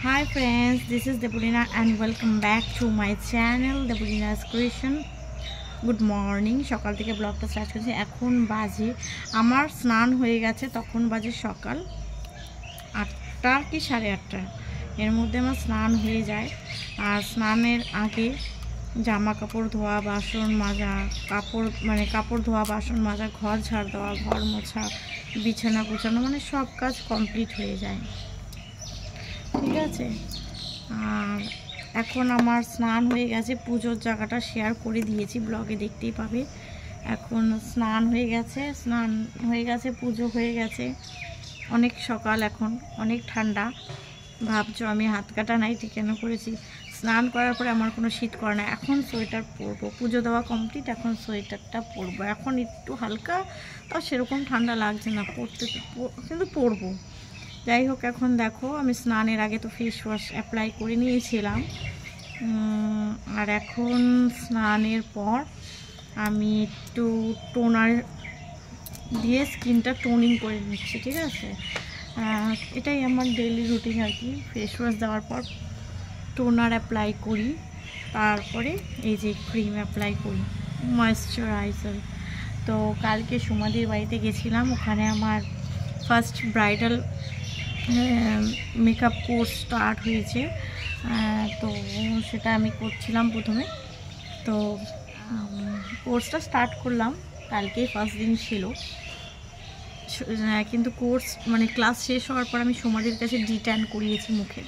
Hi friends, this is Deborina and welcome back to my channel Deborina's Creation. Good morning. সকাল থেকে ব্লগটা start করছি। এখন বাজে আমার স্নান হয়ে গেছে, তখন বাজে সকাল 8টা কি 8:30। এর মধ্যে আমার স্নান হয়ে যায়। আর স্নানের আগে জামা কাপড় ধোয়া, বাসন মাজা, কাপড় ধোয়া, বাসন মাজা, ঘর ঝাড় দেওয়া, ঘর মোছা, বিছানা গোছানো, মানে সব কাজ কমপ্লিট হয়ে যায়। ঠিক আছে। আর এখন আমার স্নান হয়ে গেছে, পুজোর জায়গাটা শেয়ার করে দিয়েছি, ব্লগে দেখতেই পাবে। এখন স্নান হয়ে গেছে, পুজো হয়ে গেছে। অনেক সকাল, এখন অনেক ঠান্ডা। ভাবছো আমি হাত কাটা নাইটি কেন করেছি? স্নান করার পরে আমার কোনো শীত করে না। এখন সোয়েটার পরবো, পুজো দেওয়া কমপ্লিট, এখন সোয়েটারটা পরবো। এখন একটু হালকা, তাও সেরকম ঠান্ডা লাগছে না, কিন্তু পরবো। যাই হোক, এখন দেখো আমি স্নানের আগে তো ফেস ওয়াশ অ্যাপ্লাই করে নিয়েছিলাম। আর এখন স্নানের পর আমি একটু টোনার দিয়ে স্কিনটা টোনিং করে নিচ্ছি। ঠিক আছে, এটাই আমার ডেইলি রুটিন আর কি। ফেস ওয়াশ দেওয়ার পর টোনার অ্যাপ্লাই করি, তারপরে এই যে ক্রিম অ্যাপ্লাই করি, ময়েশ্চারাইজার। তো কালকে সুমাদির বাড়িতে গেছিলাম, ওখানে আমার first bridal makeup course start হয়েছে। তো সেটা আমি করছিলাম প্রথমে। তো কোর্সটা স্টার্ট করলাম, কালকেই ফার্স্ট দিন ছিল। কিন্তু কোর্স ক্লাস শেষ হওয়ার পর আমি সোমাদির কাছে ডিট্যান করিয়েছি মুখের।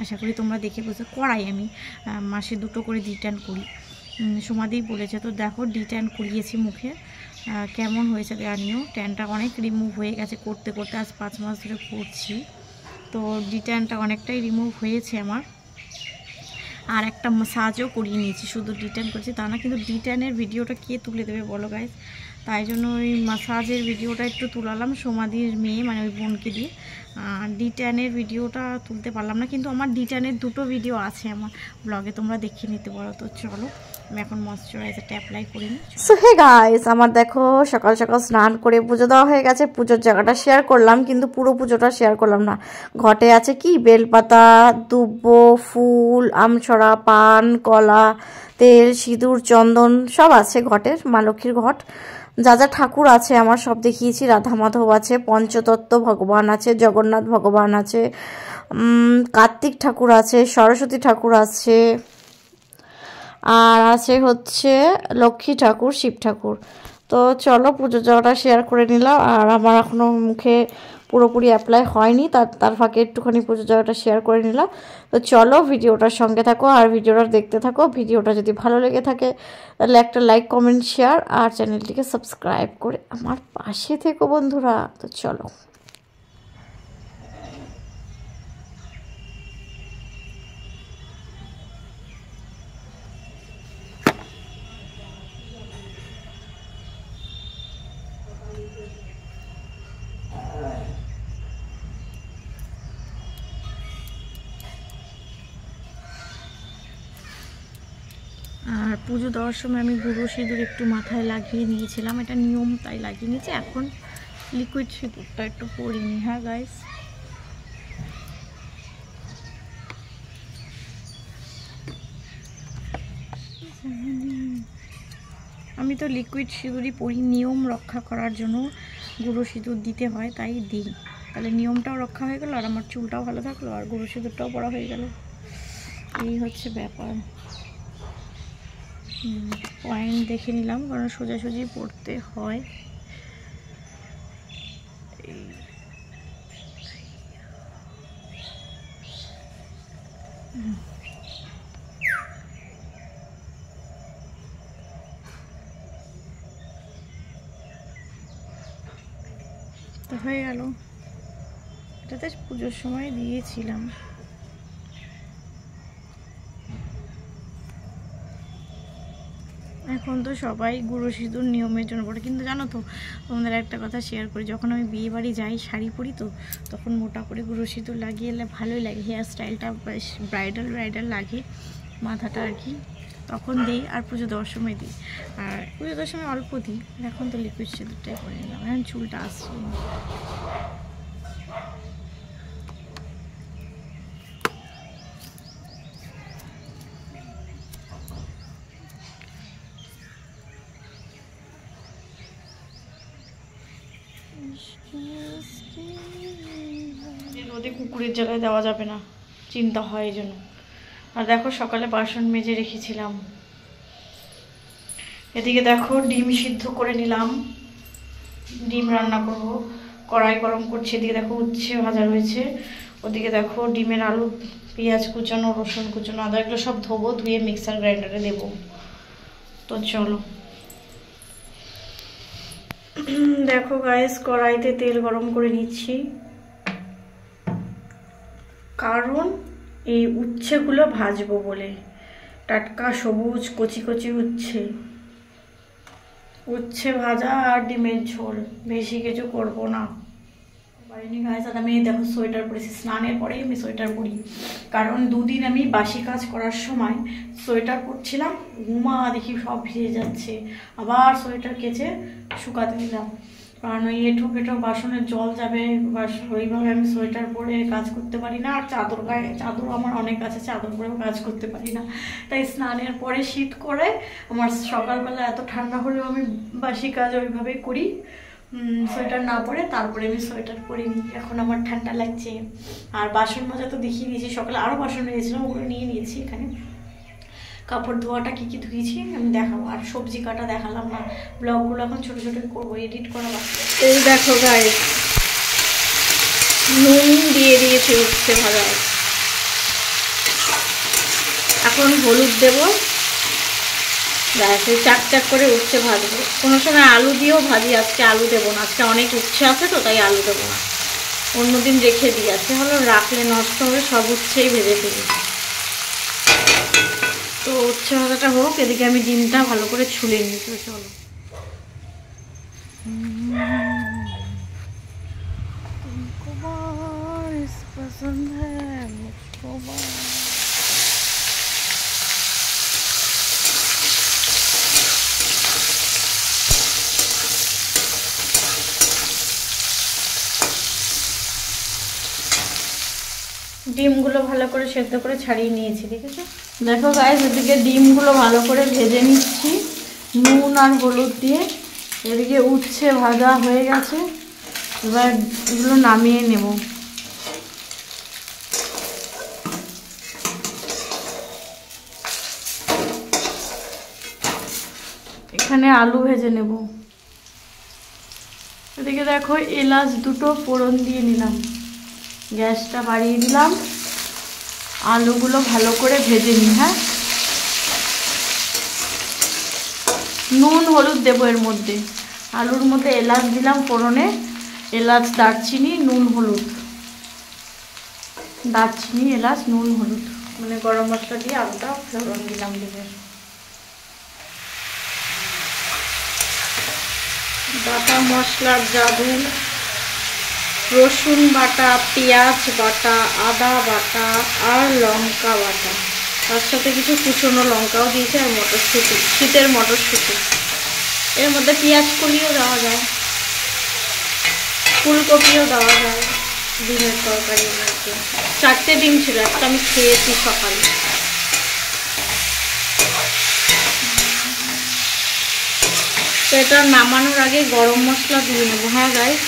আশা করি তোমরা দেখে বুঝতে করাই, আমি মাসে 2টো করে ডিট্যান করি। সোমাদিই বলেছে। তো দেখো, ডিট্যান করিয়েছি মুখে, কেমন হয়েছে জানিও। ট্যানটা অনেক রিমুভ হয়ে গেছে করতে করতে, আজ 5 মাস ধরে করছি। তো ডিট্যানটা অনেকটাই রিমুভ হয়েছে আমার। আর একটা মাসাজও করিয়ে নিয়েছি, শুধু ডিট্যান করছি তা না। কিন্তু ডিট্যানের ভিডিওটা কে তুলে দেবে বলো গাইস? তাই জন্য ওই মাসাজের ভিডিওটা একটু তুলালাম সোমাদির মেয়ে, ওই বোনকে দিয়ে। ডিট্যানের ভিডিওটা তুলতে পারলাম না, কিন্তু আমার ডিট্যানের 2টো ভিডিও আছে আমার ব্লগে, তোমরা দেখে নিতে পারো। তো চলো আমি এখন ময়েশ্চারাইজারটা অ্যাপ্লাই করি নিই। সো হে গাইস, আমার দেখো সকাল সকাল স্নান করে পুজো দেওয়া হয়ে গেছে। পুজোর জায়গাটা শেয়ার করলাম, কিন্তু পুরো পুজোটা শেয়ার করলাম না। ঘটে আছে কি, বেলপাতা, দুব্ব, ফুল, আমছড়া, পান, কলা, তেল, সিঁদুর, চন্দন সব আছে ঘটের। মা লক্ষ্মীর ঘট, যা যা ঠাকুর আছে আমার সব দেখিয়েছি। রাধা মাধব আছে, পঞ্চতত্ত্ব ভগবান আছে, জগন্নাথ ভগবান আছে, কার্তিক ঠাকুর আছে, সরস্বতী ঠাকুর আছে, আর আছে হচ্ছে লক্ষ্মী ঠাকুর, শিব ঠাকুর। তো চলো পুজোর জায়গাটা শেয়ার করে নিলাম। আর আমার এখনও মুখে পুরোপুরি অ্যাপ্লাই হয়নি, তার ফাঁকে একটুখানি পুজোর জায়গাটা শেয়ার করে নিলাম। তো চলো ভিডিওটার সঙ্গে থাকো আর ভিডিওটা দেখতে থাকো। ভিডিওটা যদি ভালো লেগে থাকে তাহলে একটা লাইক, কমেন্ট, শেয়ার আর চ্যানেলটিকে সাবস্ক্রাইব করে আমার পাশে থেকো বন্ধুরা। তো চলো। আর পুজো দেওয়ার সময় আমি গুঁড়ো সিঁদুর একটু মাথায় লাগিয়ে নিয়েছিলাম, এটা নিয়ম তাই লাগিয়ে নিয়েছি। এখন লিকুইড সিঁদুরটা একটু পরিনি। হ্যাঁ গাইস, আমি তো লিকুইড সিঁদুরই পরি, নিয়ম রক্ষা করার জন্য গুঁড়ো সিঁদুর দিতে হয়, তাই দিই। তাহলে নিয়মটাও রক্ষা হয়ে গেল, আর আমার চুলটাও ভালো থাকলো, আর গুঁড়ো সিঁদুরটাও পরা হয়ে গেল। এই হচ্ছে ব্যাপার। পয়েন্ট দেখে নিলাম, কারণ সোজাসুজি পড়তে হয়। তো হয়ে গেল, এটাতে পুজোর সময় দিয়েছিলাম। এখন তো সবাই গুঁড়ো সিঁদুর নিয়মের জন্য পড়ে, কিন্তু জানো তো তোমাদের একটা কথা শেয়ার করি, যখন আমি বিয়ে বাড়ি যাই শাড়ি পরি, তো তখন মোটা করে গুঁড়ো সিঁদুর লাগিয়ে এলে ভালোই লাগে, হেয়ার স্টাইলটা বেশ ব্রাইডাল লাগে, মাথাটা আর কি, তখন দিই। আর পুজো দেওয়ার সময় দিই, আর পুজো দেওয়ার সময় অল্প দিই। এখন তো লিকুইড সিঁদুরটাই করে নিলাম, এখন চুলটা আসছে। রোদে কুকুরের জ্বালায় দেওয়া যাবে না, চিন্তা হয় এই জন্য। আর দেখো সকালে বাসন মেজে রেখেছিলাম। এদিকে দেখো ডিম সিদ্ধ করে নিলাম, ডিম রান্না করব, কড়াই গরম করছি। এদিকে দেখো উচ্ছে ভাজা রয়েছে, ওদিকে দেখো ডিমের আলু, পেঁয়াজ কুচানো, রসুন কুচানো, আদা, এগুলো সব ধোবো, ধুয়ে মিক্সার গ্রাইন্ডারে দেবো। তো চলো। দেখো গাইস, কড়াইতে তেল গরম করে নিচ্ছি, কারণ এই উচ্ছেগুলো ভাজবো বলে। টাটকা সবুজ কচি কচি উচ্ছে ভাজা আর ডিমের ঝোল, বেশি কিছু করবো না। পারিনি গাইস। আর আমি দেখো সোয়েটার পরেছি, স্নানের পরেই আমি সোয়েটার পরি, কারণ দুদিন আমি বাসি কাজ করার সময় সোয়েটার পরছিলাম, ঘুমা দেখি সব ভিজে যাচ্ছে, আবার সোয়েটার কেচে শুকাতে দিলাম, কারণ ওই এঁঠো ফেটো বাসনের জল যাবে, ওইভাবে আমি সোয়েটার পরে কাজ করতে পারি না। আর চাদর গায়ে, চাদর আমার অনেক আছে, চাদর পরেও কাজ করতে পারি না। তাই স্নানের পরে শীত করে আমার সকালবেলা এত ঠান্ডা হলেও আমি বাসি কাজ ওইভাবেই করি, সোয়েটার না পরে তারপরে আমি সোয়েটার পরে নিই। এখন আমার ঠান্ডা লাগছে। আর বাসন মাজা তো দেখিয়ে দিয়েছি, সকালে আরও বাসন নিয়েছিলাম, ওগুলো নিয়ে নিয়েছি। এখানে কাপড় ধোয়াটা কী কী ধুয়েছি আমি দেখাবো, আর সবজি কাটা দেখালাম না, ব্লগগুলো এখন ছোটো ছোটো করবো, এডিট করা বাকি। এই দেখো গাইস, নুন দিয়ে দিয়েছি উচ্ছে ভাজা, এখন হলুদ দেবো, ব্যাস এই চাক চাক করে উচ্ছে ভাজবো। কোনো সময় আলু দিয়েও ভাজি, আজকে আলু দেবো না, আজকে অনেক উচ্ছে আছে তো তাই আলু দেবো না, অন্যদিন রেখে দিই। আছে হলো রাখলে নষ্ট হবে, সব উচ্ছেই ভেজে ফেলি। তো উচ্ছে ভাজাটা হোক, এদিকে আমি ডিমটা ভালো করে ছুলে নিই। তো চলো। ডিমগুলো ভালো করে সেদ্ধ করে ছাড়িয়ে নিয়েছি, ঠিক আছে। দেখো গাইস, এদিকে ডিমগুলো ভালো করে ভেজে নিচ্ছি নুন আর হলুদ দিয়ে। এদিকে উচ্ছে ভাজা হয়ে গেছে, এবার এগুলো নামিয়ে নেব। এখানে আলু ভেজে নেব। এদিকে দেখো এলাচ দুটো ফোড়ন দিয়ে নিলাম, গ্যাসটা বাড়িয়ে দিলাম, আলুগুলো ভালো করে ভেজে নিই। হ্যাঁ, নুন হলুদ দেবো এর মধ্যে, আলুর মধ্যে এলাচ দিলাম ফোড়নে, এলাচ দারচিনি নুন হলুদ, দারচিনি এলাচ নুন হলুদ, মানে গরম মশলা দিয়ে আলুটা ফোড়ন দিলাম। ডিমের বাটা মশলার জাদু, রসুন বাটা, পেঁয়াজ বাটা, আদা বাটা আর লঙ্কা বাটা, তার সাথে কিছু কুচনো লঙ্কাও দিয়েছে, আর মটরশুঁটি, শীতের মটরশুঁটি। এর মধ্যে পেঁয়াজ কলিও দেওয়া যায়, ফুলকপিও দেওয়া যায় ডিমের তরকারির মধ্যে। 4টে ডিম ছিল, একটা আমি খেয়েছি সকালে। তো এটা নামানোর আগে গরম মশলা দিয়ে নেবো। হ্যাঁ গাইস,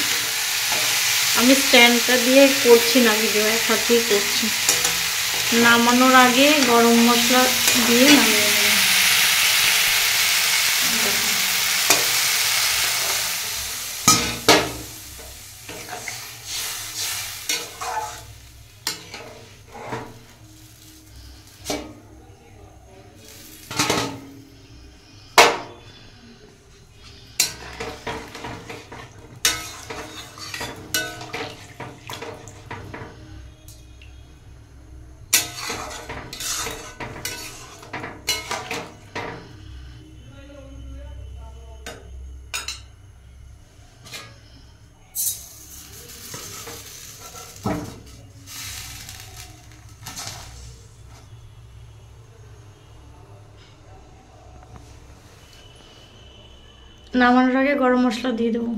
আমি স্ট্যান্ডটা দিয়ে করছি না ভিডিও, একসাথেই করছি। নামানোর আগে গরম মশলা দিয়ে নামিয়ে নেব। নামানোর আগে গরম মশলা দিয়ে দেবো।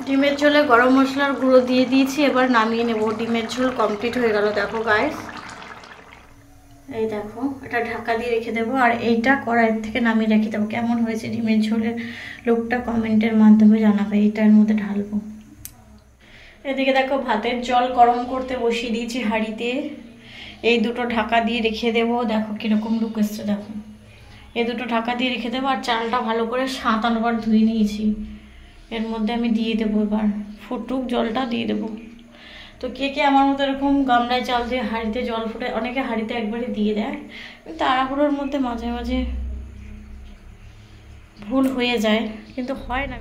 ডিমের ঝোলে গরম মশলার গুঁড়ো দিয়ে দিয়েছি, এবার নামিয়ে নেব। ডিমের ঝোল কমপ্লিট হয়ে গেল। দেখো গাইস, এই দেখো, এটা ঢাকা দিয়ে রেখে দেবো আর এইটা কড়াইয়ের থেকে নামিয়ে রেখে দেবো। কেমন হয়েছে ডিমের ঝোলের লোকটা কমেন্টের মাধ্যমে জানাবে। এইটার মধ্যে ঢালবো। এদিকে দেখো ভাতের জল গরম করতে বসিয়ে দিয়েছি হাঁড়িতে। এই দুটো ঢাকা দিয়ে রেখে দেবো। দেখো কিরকম লুক এসছে, দেখো। এই দুটো ঢাকা দিয়ে রেখে দেবো। আর চালটা ভালো করে 7-8 বার ধুয়ে নিয়েছি। এর মধ্যে আমি দিয়ে দেবো, এবার ফুটুক, জলটা দিয়ে দেবো। তো কে কে আমার মতো এরকম গামলায় চাল দিয়ে হাঁড়িতে জল ফুটে, অনেকে হাঁড়িতে একবারে দিয়ে দেয়। তাড়াহুড়োর মধ্যে মাঝে মাঝে ভুল হয়ে যায়, কিন্তু হয় না।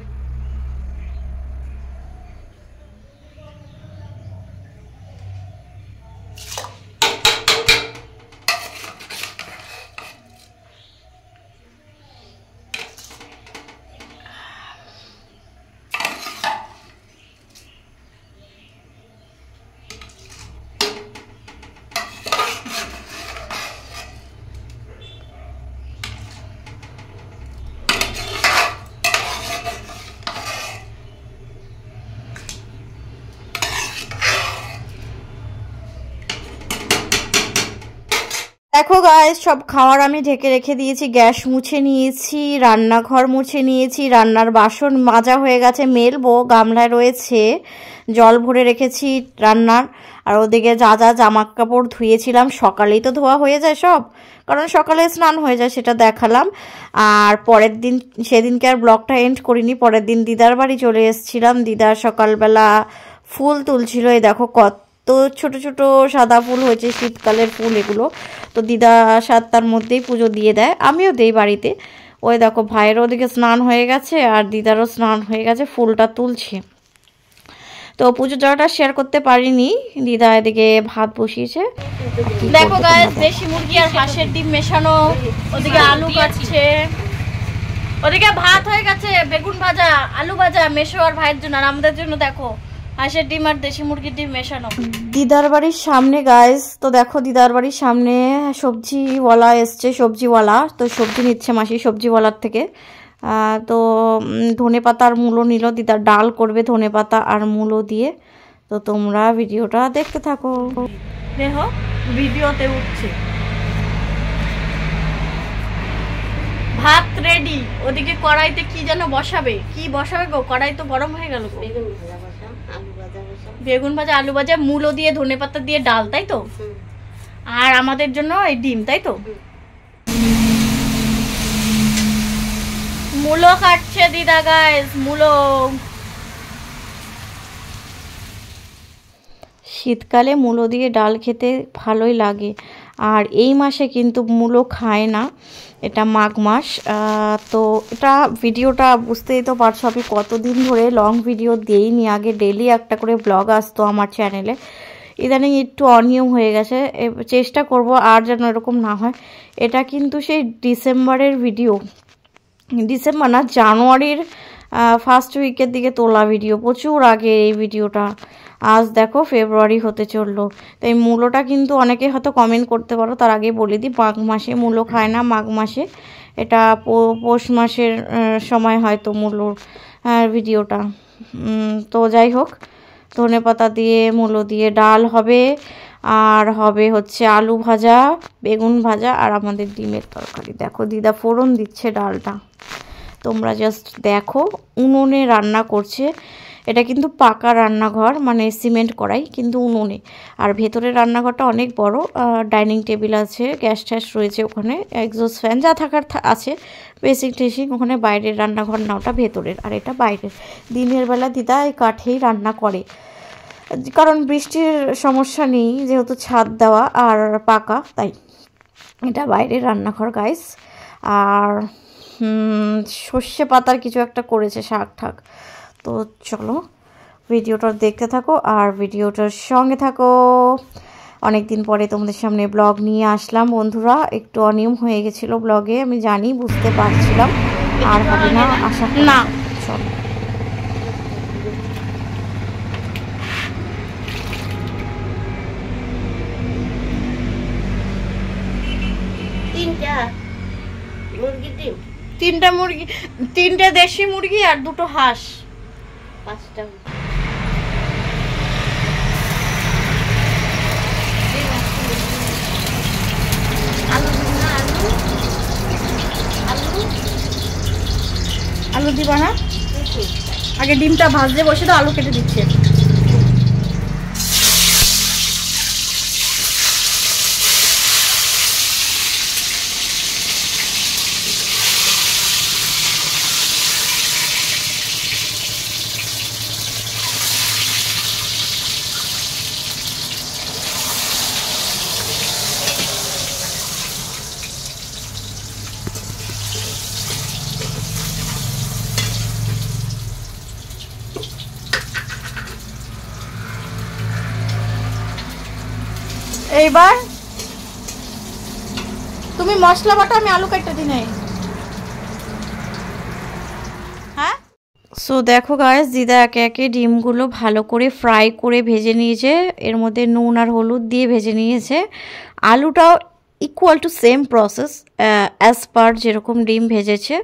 দেখো গাইস, সব খাবার আমি ঢেকে রেখে দিয়েছি। গ্যাস মুছে নিয়েছি, রান্নাঘর মুছে নিয়েছি, রান্নার বাসন মাজা হয়ে গেছে, মেলবো। গামলায় রয়েছে, জল ভরে রেখেছি রান্নার। আর ওদিকে যা যা জামা কাপড় ধুয়েছিলাম, সকালেই তো ধোয়া হয়ে যায় সব, কারণ সকালে স্নান হয়ে যায়, সেটা দেখালাম। আর পরের দিন, সেদিনকে আর ব্লগটা এন্ড করিনি। পরের দিন দিদার বাড়ি চলে এসেছিলাম। দিদা সকালবেলা ফুল তুলছিল। এই দেখো কত ছোট ছোট সাদা ফুল হয়েছে, শীতকালের ফুল এগুলো। তো দিদা 7টার মধ্যেই পুজো দিয়ে দেয়, আমিও দেই বাড়িতে। ওই দেখো ভাইয়েরও ওদিকে স্নান হয়ে গেছে আর দিদারও স্নান হয়ে গেছে, ফুলটা তুলছে। তো পুজো জড়াটা শেয়ার করতে পারিনি। দিদা এদিকে ভাত বসিয়েছে। দেখো গাইস, দেশি মুরগি আর হাঁসের ডিম মেশানো। ওদিকে আলু কাটছে, ওদিকে ভাত হয়ে গেছে, বেগুন ভাজা, আলু ভাজা, মেশো আর ভাইয়ের জন্য। আর আমাদের জন্য দেখো হাঁসের ডিম আর দেশি মুরগির ডিম মেশানো। দিদার বাড়ির সামনে গাইস, তো দেখো দিদার বাড়ির সামনে সবজিওয়ালা এসছে, সবজিওয়ালা। তো সবজি নিচ্ছে মাসি সবজিওয়ালার থেকে। তো ধনে পাতা আর মূলো নিল। দিদা ডাল করবে ধনে পাতা আর মূলো দিয়ে। তো তোমরা ভিডিওটা দেখতে থাকো। দেখো ভিডিওতে উঠছে, ভাত রেডি। ওদিকে কড়াইতে কি যেন বসাবে, কি বসাবে গো? কড়াই তো গরম হয়ে গেল। বেগুন ভাজা, আলু ভাজা, মূলো দিয়ে ধনে পাতা দিয়ে ডাল, তাই তো? আর আমাদের জন্য এই ডিম, তাই তো? মূলো কাটছে দিদা গাইস, মূলো। শীতকালে মূলো দিয়ে ডাল খেতে ভালোই লাগে। আর এই মাসে কিন্তু মূলো খায় না, এটা মাঘ মাস। তো এটা ভিডিওটা বুঝতেই তো পারছো, আমি কতদিন ধরে লং ভিডিও দিইনি। আগে ডেলি একটা করে ব্লগ আসতো আমার চ্যানেলে, ইদানিং একটু অনিয়ম হয়ে গেছে। চেষ্টা করব আর যেন এরকম না হয়। এটা কিন্তু সেই ডিসেম্বরের ভিডিও, ডিসেম্বর না, জানুয়ারির ফার্স্ট উইকের দিকে তোলা ভিডিও, প্রচুর আগে এই ভিডিওটা। আজ দেখো ফেব্রুয়ারি হতে চললো। তো এই মূলোটা কিন্তু অনেকে হয়তো কমেন্ট করতে পারো, তার আগে বলে দিই, মাঘ মাসে মূলো খায় না। মাঘ মাসে, এটা পৌষ মাসের সময় হয়তো মূলোর ভিডিওটা। তো যাই হোক, ধনে পাতা দিয়ে মূলো দিয়ে ডাল হবে। আর হবে হচ্ছে আলু ভাজা, বেগুন ভাজা আর আমাদের ডিমের তরকারি। দেখো দিদা ফোড়ন দিচ্ছে ডালটা, তোমরা জাস্ট দেখো। উনুনে রান্না করছে। এটা কিন্তু পাকা রান্নাঘর, মানে সিমেন্ট করাই, কিন্তু উনুনে। আর ভেতরের রান্নাঘরটা অনেক বড়, ডাইনিং টেবিল আছে, গ্যাস ট্যাস রয়েছে ওখানে, এক্সস্ট ফ্যান যা থাকার আছে, বেসিক টেসিং। ওখানে বাইরের রান্নাঘর না, ওটা ভেতরের আর এটা বাইরের। দিনের বেলা দিদা এই কাঠেই রান্না করে, কারণ বৃষ্টির সমস্যা নেই, যেহেতু ছাদ দেওয়া আর পাকা, তাই এটা বাইরের রান্নাঘর গাইস। আর সর্ষে পাতার কিছু একটা করেছে, শাক ঠাক। তো চলো ভিডিওটা দেখতে থাকো আর ভিডিওটার সঙ্গে থাকো। অনেক দিন পরে তোমাদের সামনে ব্লগ নিয়ে আসলাম বন্ধুরা। একটু অনিয়ম হয়ে গেছিলো ব্লগে, আমি জানি, বুঝতে পারছিলাম, আর হবে না আশা না। চলো তিনটা মুরগি, তিনটে দেশি মুরগি আর দুটো হাঁস। 5টা আলু দিবা না? আগে ডিমটা ভাজতে বসে তো আলু কেটে দিচ্ছে। এইবার তুমি মশলা বাটা, আমি আলু কেটে দিই নাই। হ্যাঁ, সো দেখো গাইস, দিদা একে একে ডিমগুলো ভালো করে ফ্রাই করে ভেজে নিয়েছে, এর মধ্যে নুন আর হলুদ দিয়ে ভেজে নিয়েছে। আলুটাও equal to same process as per যেরকম ডিম ভেজেছে,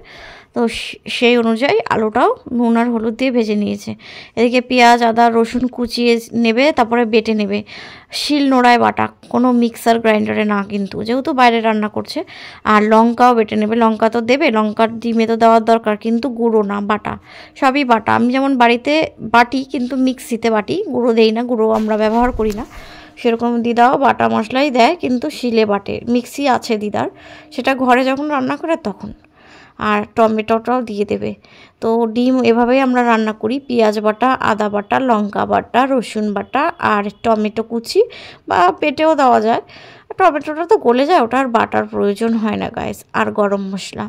তো সেই অনুযায়ী আলুটাও নুন আর হলুদ দিয়ে ভেজে নিয়েছে। এদিকে পেঁয়াজ আদা রসুন কুচিয়ে নেবে, তারপরে বেটে নেবে শিল নোড়ায় বাটা, কোনো মিক্সার গ্রাইন্ডারে না, কিন্তু যেহেতু বাইরে রান্না করছে। আর লঙ্কাও বেটে নেবে, লঙ্কা তো দেবে, লঙ্কার ডিমে তো দেওয়ার দরকার, কিন্তু গুঁড়ো না, বাটা, সবই বাটা। আমি যেমন বাড়িতে বাটি, কিন্তু মিক্সিতে বাটি, গুঁড়ো দেই না, গুঁড়ো আমরা ব্যবহার করি না। সেরকম দিদাও বাটা মশলাই দেয়, কিন্তু শিলে বাটে। মিক্সি আছে দিদার, সেটা ঘরে যখন রান্না করে তখন। আর টমেটোটাও দিয়ে দেবে। তো ডিম এভাবেই আমরা রান্না করি, পেঁয়াজ বাটা, আদা বাটা, লঙ্কা বাটা, রসুন বাটা আর টমেটো কুচি, বা পেটেও দেওয়া যায়। টমেটোটা তো গলে যায়, ওটা আর বাটার প্রয়োজন হয় না গাইস। আর গরম মশলা,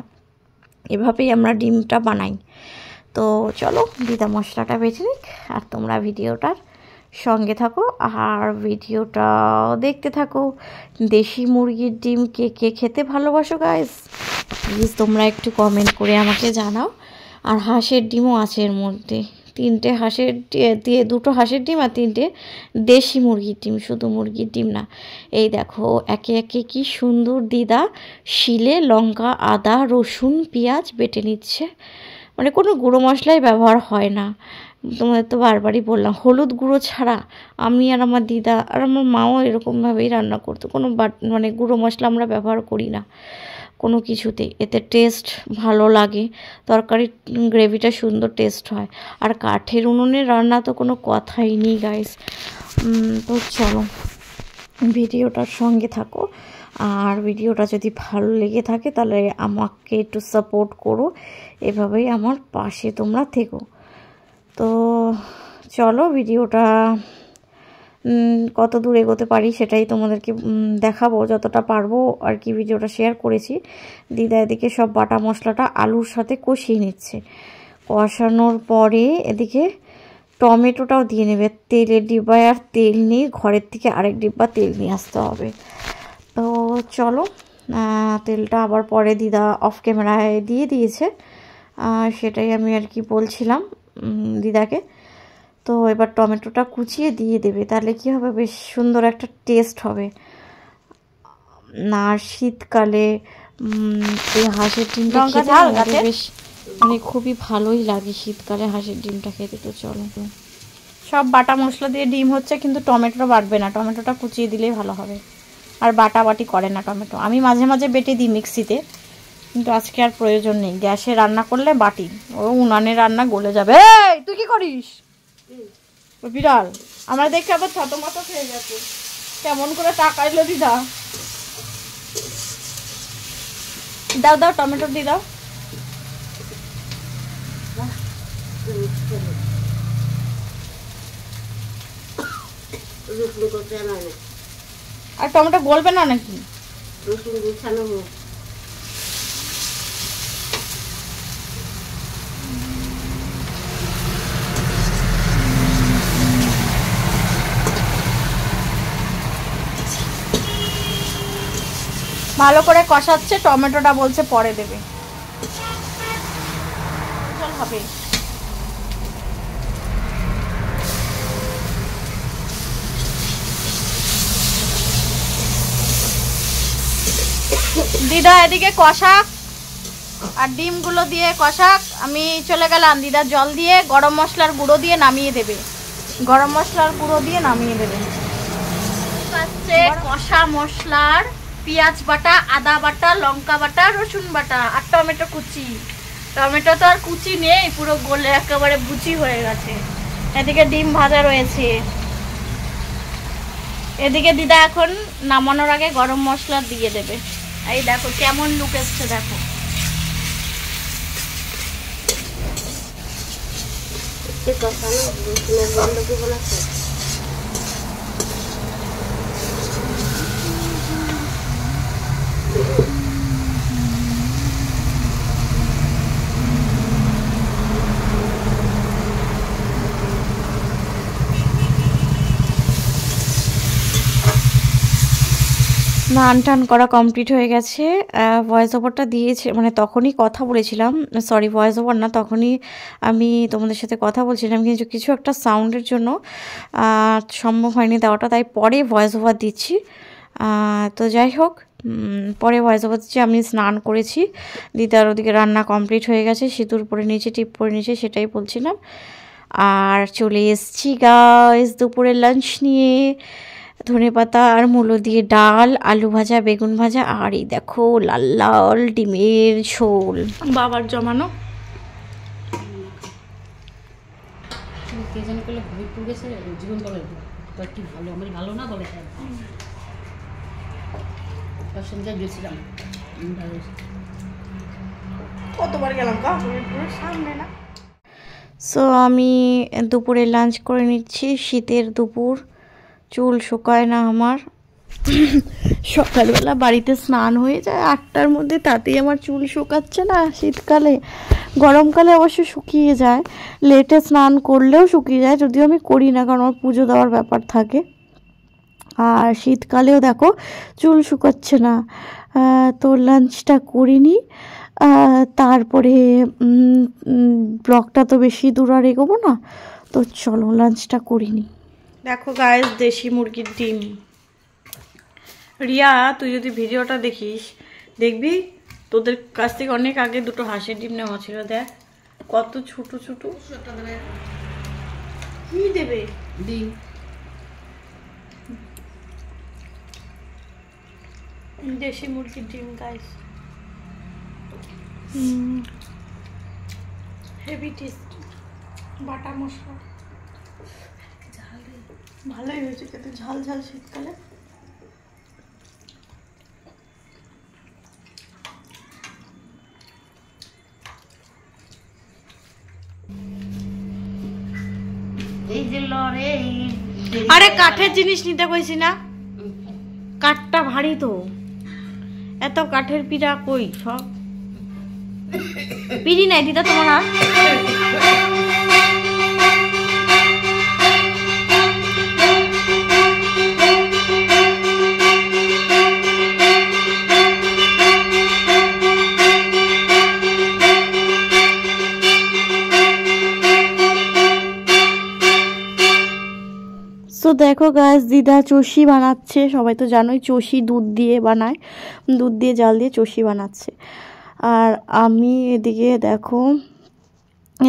এভাবেই আমরা ডিমটা বানাই। তো চলো দিদা মশলাটা বেছে নিক, আর তোমরা ভিডিওটার সঙ্গে থাকো আর ভিডিওটাও দেখতে থাকো। দেশি মুরগির ডিম কে কে খেতে ভালোবাসো গাইস, প্লিজ তোমরা একটু কমেন্ট করে আমাকে জানাও। আর হাঁসের ডিমও আছে এর মধ্যে, 3টে হাঁসের দিয়ে 2টো হাঁসের ডিম আর 3টে দেশি মুরগির ডিম, শুধু মুরগির ডিম না। এই দেখো একে একে কি সুন্দর দিদা শিলে লঙ্কা আদা রসুন পেঁয়াজ বেটে নিচ্ছে, মানে কোনো গুঁড়ো মশলাই ব্যবহার হয় না। তোমাদের তো বারবারই বললাম, হলুদ গুঁড়ো ছাড়া আমি আর আমার দিদা আর আমার মাও এরকমভাবেই রান্না করতো, কোনো মানে গুঁড়ো মশলা আমরা ব্যবহার করি না কোনো কিছুতে। এতে টেস্ট ভালো লাগে, তরকারি গ্রেভিটা সুন্দর টেস্ট হয়। আর কাঠের উনুনে রান্না তো কোনো কথাই নেই গাইস। তো চলো ভিডিওটার সঙ্গে থাকো, আর ভিডিওটা যদি ভালো লেগে থাকে তাহলে আমাকে একটু সাপোর্ট করো, এভাবেই আমার পাশে তোমরা থেকো। তো চলো ভিডিওটা কত দূর এগোতে পারি সেটাই তোমাদেরকে দেখাবো, যতটা পারবো আর কি ভিডিওটা শেয়ার করেছি। দিদা এদিকে সব বাটা মশলাটা আলুর সাথে কষিয়ে নিচ্ছে, কষানোর পরে এদিকে টমেটোটাও দিয়ে নেবে। তেলের ডিব্বায় আর তেল নেই, ঘরের থেকে আরেক ডিব্বা তেল নিয়ে আসতে হবে। তো চলো, তেলটা আবার পরে দিদা অফ ক্যামেরায় দিয়ে দিয়েছে, সেটাই আমি আর কি বলছিলাম দিদাকে। তো এবার টমেটোটা কুচিয়ে দিয়ে দেবে, তাহলে কি হবে, বেশ সুন্দর একটা টেস্ট হবে। আর শীতকালে এই হাঁসের ডিমটা খেতে বেশ মানে খুবই ভালোই লাগে শীতকালে হাঁসের ডিমটা খেতে। তো চলো, সব বাটা মশলা দিয়ে ডিম হচ্ছে, কিন্তু টমেটোটা বাটবে না, টমেটোটা কুচিয়ে দিলেই ভালো হবে। আর বাটা বাটি করে না টমেটো, আমি মাঝে মাঝে বেটে দিই মিক্সিতে, কিন্তু আজকে আর প্রয়োজন নেই। গ্যাসে রান্না করলে বাটি, ও উনানে রান্না গলে যাবে। তুই কি করিস বিড়াল? আমরা দেখে আবার থতমত খেয়ে গেছে, কেমন করে তাকাইলো দিদা। দাও দাও টমেটো দিয়ে দাও। আর টমেটো গলবে না নাকি? ভালো করে কষাচ্ছে, টমেটোটা বলছে পরে দেবে, হবে। দিদা এদিকে কষা, আর ডিমগুলো দিয়ে কষাক, আমি চলে গেলাম। দিদা জল দিয়ে গরম মশলার গুঁড়ো দিয়ে নামিয়ে দেবে, গরম মশলার গুঁড়ো দিয়ে নামিয়ে দেবে। কষা মশলার পেঁয়াজ বাটা, আদা বাটা, লঙ্কা বাটা, রসুন বাটা আর টমেটো কুচি। টমেটো তো আর কুচি নেই, পুরো গলে একেবারে বুচি হয়ে গেছে। এদিকে ডিম ভাজা রয়েছে। এদিকে দিদা এখন নামানোর আগে গরম মশলা দিয়ে দেবে। এই দেখো কেমন লুক এসছে, দেখো। স্নান টান করা কমপ্লিট হয়ে গেছে। ভয়েস ওভারটা দিয়েছে, মানে তখনই কথা বলেছিলাম, সরি ভয়েস ওভার না, তখনই আমি তোমাদের সাথে কথা বলছিলাম, কিন্তু কিছু একটা সাউন্ডের জন্য সম্ভব হয়নি দেওয়াটা, তাই পরে ভয়েস ওভার দিচ্ছি। তো যাই হোক, পরে ভয়েস ওভার দিচ্ছি। আমি স্নান করেছি, দিদার ওদিকে রান্না কমপ্লিট হয়ে গেছে, সিঁদুর পরে নিয়েছে, টিপ পরে নিয়েছে, সেটাই বলছিলাম। আর চলে এসছি গাইস দুপুরের লাঞ্চ নিয়ে। ধনেপাতা আর মূলো দিয়ে ডাল, আলু ভাজা, বেগুন ভাজা, আর এই দেখো লাল লাল ডিমের ঝোল বাবার জমানো। কতবার গেলাম সামনে না। সো আমি দুপুরে লাঞ্চ করে নিচ্ছি। শীতের দুপুর, চুল শুকায় না আমার। সকালবেলা বাড়িতে স্নান হয়ে যায় 8টার মধ্যে, তাতেই আমার চুল শুকাচ্ছে না। শীতকালে, গরমকালে অবশ্য শুকিয়ে যায়, লেটে স্নান করলেও শুকিয়ে যায়, যদিও আমি করি না কারণ আমার পুজো দেওয়ার ব্যাপার থাকে। আর শীতকালেও দেখো চুল শুকাচ্ছে না। তো লাঞ্চটা করিনি, তারপরে ব্লগটা তো বেশি দূর আর এগোবো না, তো চলো লাঞ্চটা করিনি। দেখো গাইস, দেশি মুরগির ডিম। রিয়া, তুই যদি ভিডিওটা দেখিস, দেখবি তোদের কাছ থেকে অনেক আগে দুটো হাঁসের ডিম নেওয়া ছিল। দেখ কত ছোট ছোট। কি দেবে? ডিম। দেশি মুরগির ডিম গাইস, হেভি টেস্টি। বাটা মশলা ভালোই হয়েছে খেতে, ঝাল ঝাল শীতকালে। আরে কাঠের জিনিস নিতে কইছি না, কাঠটা ভারী তো, এত কাঠের পিঠা কই, সব পিড়ি নাই দিদা তোমার। আর তো দেখো গাছ, দিদা চষি বানাচ্ছে। সবাই তো জানোই চষি দুধ দিয়ে বানায়, দুধ দিয়ে জাল দিয়ে চষি বানাচ্ছে। আর আমি এদিকে দেখো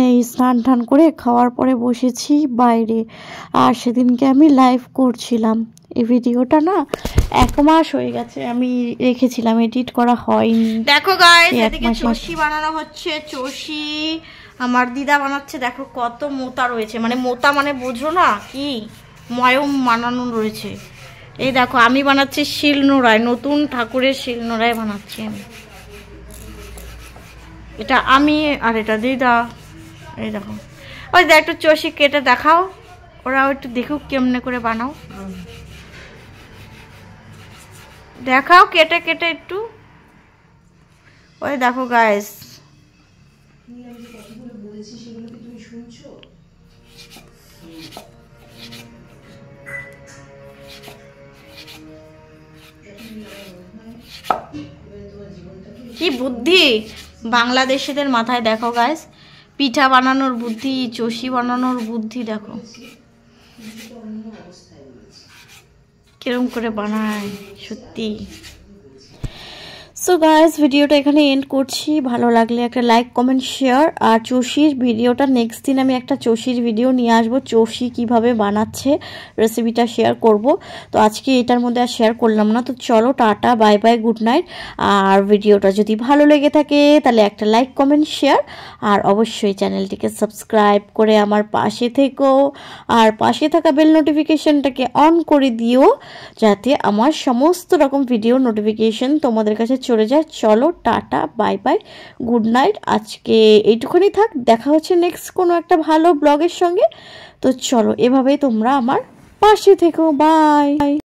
এই স্নান টান করে খাওয়ার পরে বসেছি বাইরে। আর সেদিনকে আমি লাইভ করছিলাম, এই ভিডিওটা না 1 মাস হয়ে গেছে আমি রেখেছিলাম, এডিট করা হয়নি। দেখো গাইস, এদিকে চষি বানানো হচ্ছে। চষি আমার দিদা বানাচ্ছে। দেখো কত মোটা রয়েছে, মানে মোটা মানে বুঝো না কি, ময়ম বানানো রয়েছে। এই দেখো আমি বানাচ্ছি শিলনোড়ায়, নতুন ঠাকুরের শিলনোড়ায় বানাচ্ছি আমি। এটা আমি আর এটা দিদা। এই দেখো, ওই দেখ একটু চষি কেটে দেখাও, ওরাও একটু দেখুক কেমনে করে বানাও, দেখাও কেটে কেটে একটু। ওই দেখো গাইস, কি বুদ্ধি বাংলাদেশিদের মাথায়, দেখো গাইস, পিঠা বানানোর বুদ্ধি, চষি বানানোর বুদ্ধি, দেখো কিরম করে বানায় সত্যি। সো গাইস ভিডিওটা এখানে এন্ড করছি। ভালো লাগলে একটা লাইক কমেন্ট শেয়ার। আর চষির ভিডিওটা নেক্সট দিন আমি একটা চষির ভিডিও নিয়ে আসবো, চষি কিভাবে বানাচ্ছে রেসিপিটা শেয়ার করব। তো আজকে এটার মধ্যে আর শেয়ার করলাম না। তো চলো tata, bye bye, good night. আর ভিডিওটা যদি ভালো লেগে থাকে তাহলে একটা লাইক কমেন্ট শেয়ার, আর অবশ্যই চ্যানেলটিকে সাবস্ক্রাইব করে আমার পাশে থেকো, আর পাশে থাকা বেল নোটিফিকেশনটাকে অন করে দিও যাতে আমার সমস্ত রকম ভিডিও নোটিফিকেশন তোমাদের কাছে চলে যায়। চলো tata, bye bye, good night. আজকে এইটুকুনি থাক, দেখা হচ্ছে নেক্সট কোনো একটা ভালো ব্লগের সঙ্গে। তো চলো এভাবেই তোমরা আমার পাশে থেকো, বাই।